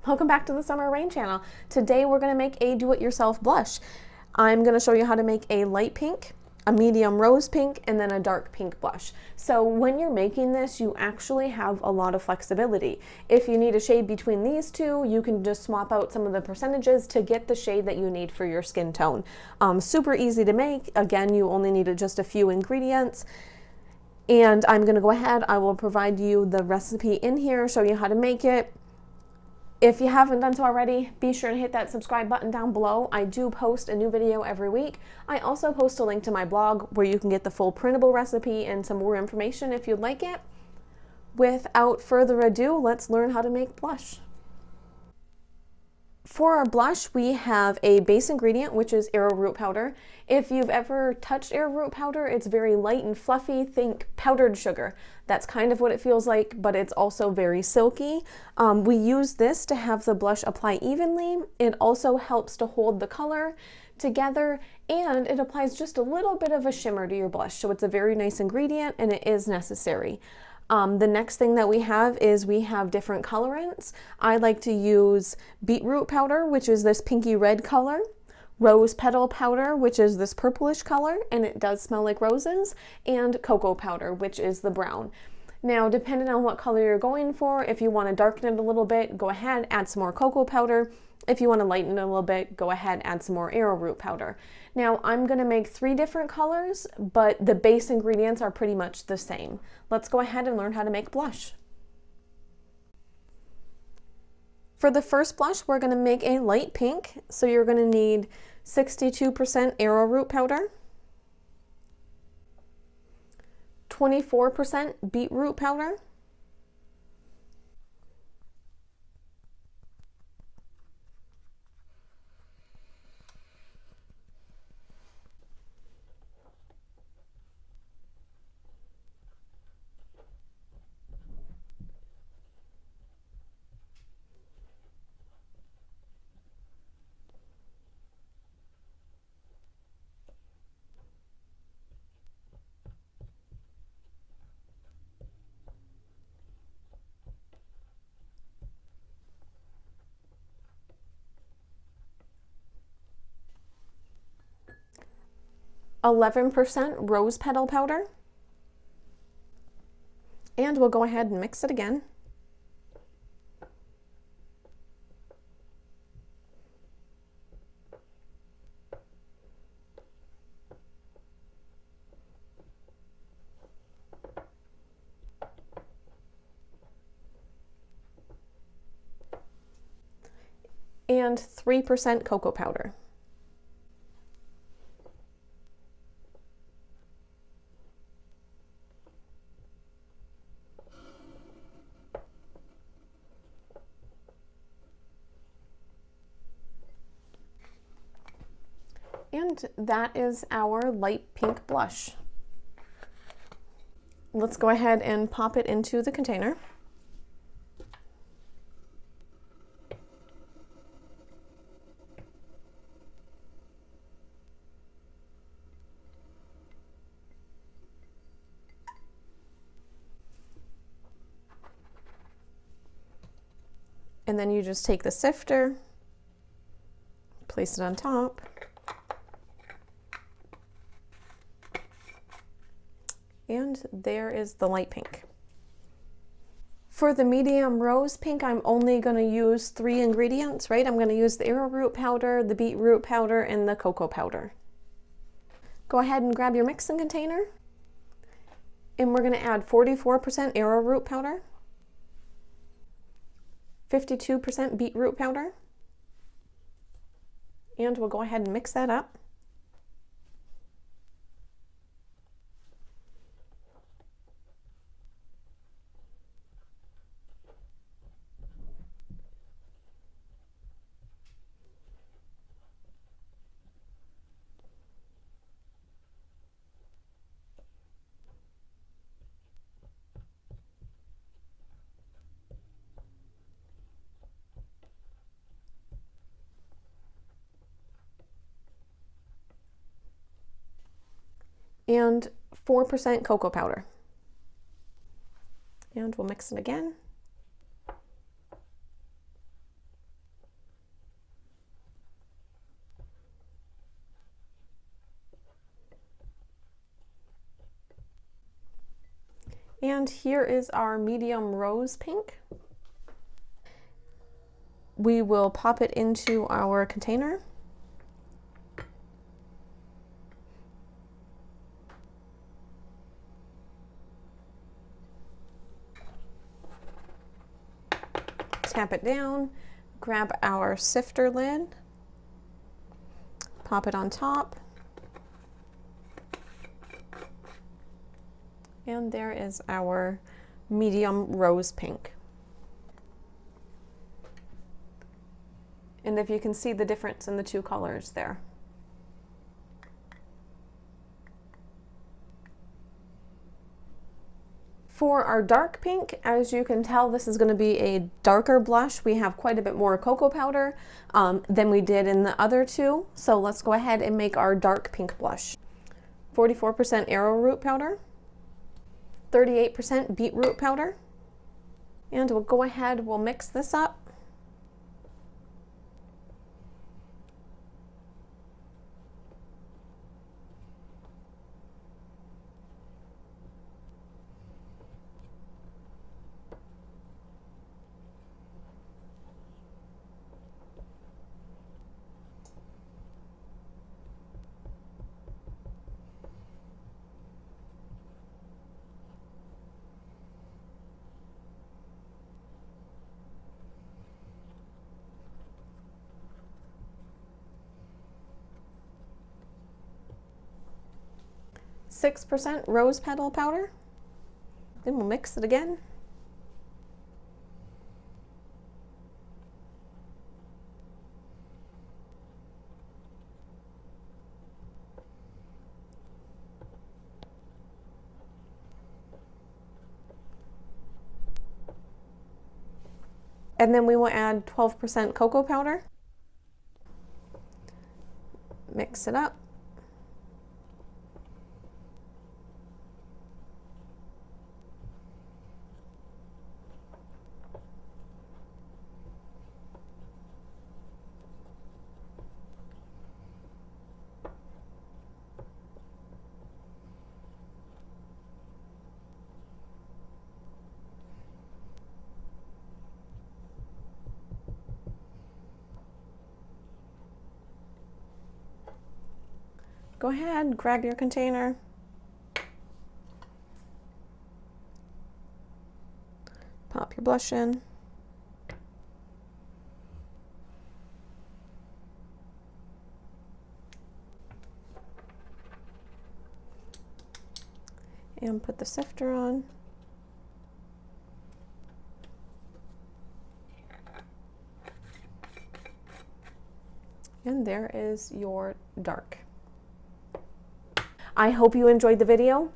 Welcome back to the Summer Rain channel. Today we're going to make a do-it-yourself blush. I'm going to show you how to make a light pink, a medium rose pink, and then a dark pink blush. So when you're making this, you actually have a lot of flexibility. If you need a shade between these two, you can just swap out some of the percentages to get the shade that you need for your skin tone. Super easy to make. Again, you only need just a few ingredients. And I'm going to go ahead, I will provide you the recipe in here, show you how to make it. If you haven't done so already, be sure to hit that subscribe button down below. I do post a new video every week. I also post a link to my blog where you can get the full printable recipe and some more information if you'd like it. Without further ado, let's learn how to make blush. For our blush, we have a base ingredient, which is arrowroot powder. If you've ever touched arrowroot powder, it's very light and fluffy. Think powdered sugar. That's kind of what it feels like, but it's also very silky. We use this to have the blush apply evenly. It also helps to hold the color together, and it applies just a little bit of a shimmer to your blush. So it's a very nice ingredient, and it is necessary. The next thing that we have is we have different colorants. I like to use beetroot powder, which is this pinky red color, rose petal powder, which is this purplish color, and it does smell like roses, and cocoa powder, which is the brown. Now, depending on what color you're going for, if you want to darken it a little bit, go ahead, add some more cocoa powder. If you want to lighten it a little bit, go ahead, add some more arrowroot powder. Now, I'm going to make 3 different colors, but the base ingredients are pretty much the same. Let's go ahead and learn how to make blush. For the first blush, we're going to make a light pink. So you're going to need 62% arrowroot powder, 24% beetroot powder, 11% rose petal powder, and we'll go ahead and mix it again. And 3% cocoa powder. And that is our light pink blush. Let's go ahead and pop it into the container. And then you just take the sifter, place it on top, and there is the light pink. For the medium rose pink, I'm only going to use 3 ingredients, right? I'm going to use the arrowroot powder, the beetroot powder, and the cocoa powder. Go ahead and grab your mixing container, and we're going to add 44% arrowroot powder, 52% beetroot powder, and we'll go ahead and mix that up. And 4% cocoa powder. And we'll mix it again. And here is our medium rose pink. We will pop it into our container. Tap it down, grab our sifter lid, pop it on top, and there is our medium rose pink. And if you can see the difference in the two colors there. For our dark pink, as you can tell, this is going to be a darker blush. We have quite a bit more cocoa powder than we did in the other two. So let's go ahead and make our dark pink blush. 44% arrowroot powder, 38% beetroot powder, and we'll go ahead, we'll mix this up. .6% rose petal powder. Then we'll mix it again. And then we will add 12% cocoa powder. Mix it up. Go ahead, grab your container. Pop your blush in. And put the sifter on. And there is your dark. I hope you enjoyed the video.